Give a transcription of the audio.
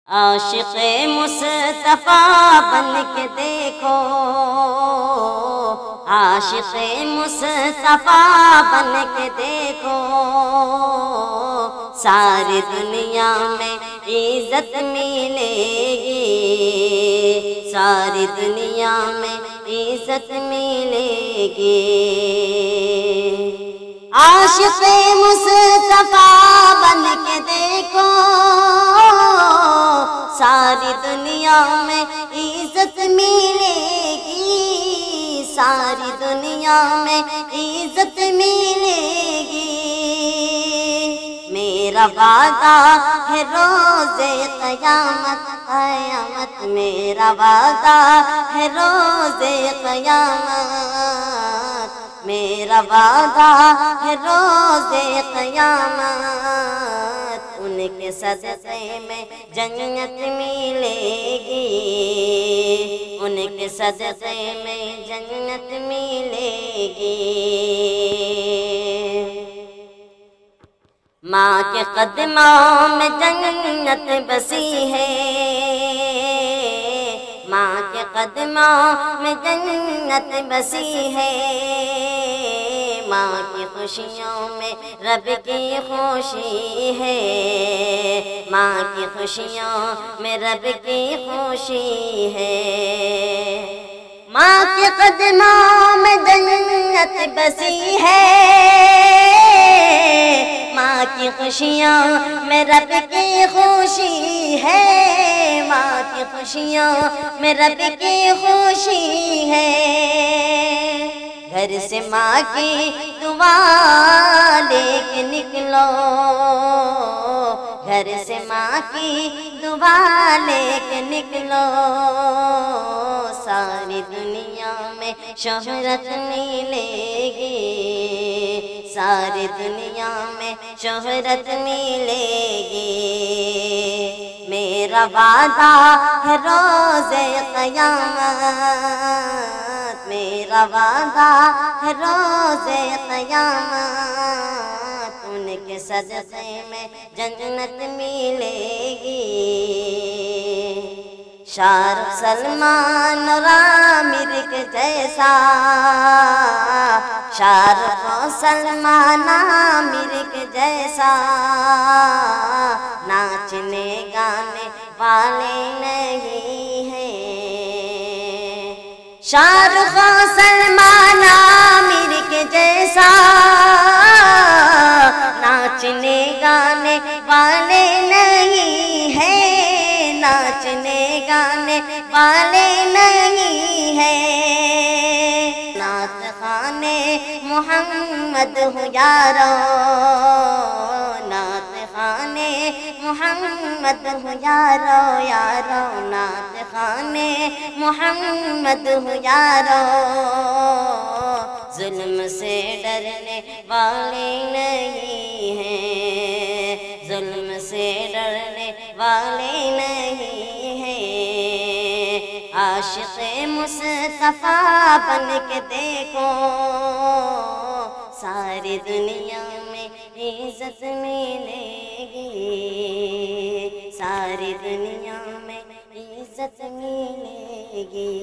عاشق مصطفیٰ بن کے دیکھو، عاشق مصطفیٰ بن کے دیکھو، ساری دنیا میں عزت ملے گی، ساری دنیا میں عزت ملے گی۔ عاشق مصطفیٰ بن کے دیکھو، ساری دنیا میں عزت ملے گی، ساری دنیا میں عزت ملے گی۔ میرا وعدہ ہے روز قیامت، قیامت میرا وعدہ ہے روز قیامت، میرا وعدہ ہے روز قیامت، ان کے صدقے میں جنت ملے گی، ان کے صدقے میں جنت ملے گی۔ ماں کے قدموں میں جنت بسی ہے، ماں کے قدموں میں جنت بسی ہے، ماں کی خوشیوں میں رب کی خوشی ہے، ماں کی خوشیوں میں رب کی خوشی ہے۔ ماں کے قدموں میں جنت بسی ہے، ماں کی خوشیوں میں رب کی خوشی ہے، ماں کی خوشیوں میں رب کی خوشی ہے۔ گھر سے ماں کی دعا لے کے نکلو، گھر سے ماں کی دعا لے کے نکلو، ساری دنیا میں شہرت ملے گی، ساری دنیا میں شہرت ملے گی۔ میرا وعدہ ہے روز قیامت، میرا وعدہ ہے روز قیامت، ان کے صدقے میں جنت ملے گی۔ شاہ رخ سلمان اور عامر کے جیسا، شاہ رخ سلمان عامر کے جیسا ناچنے گانے والے نہیں ہیں، شاہ رخ سلمان عامر کے جیسا ناچنے گانے والے نہیں ہیں، ناچنے گانے والے نہیں ہیں۔ نعت خانے محمد ہو یارو، نعت خانے محمد ہو یارو، یارو نعت خانے محمد ہو یارو، ظلم سے ڈرنے والے نہیں ہیں، ظلم سے ڈرنے والے نہیں ہیں۔ عاشق مصطفیٰ بن کے دیکھو، ساری دنیا میں عزت ملے گی، ساری دنیا میں عزت ملے گی۔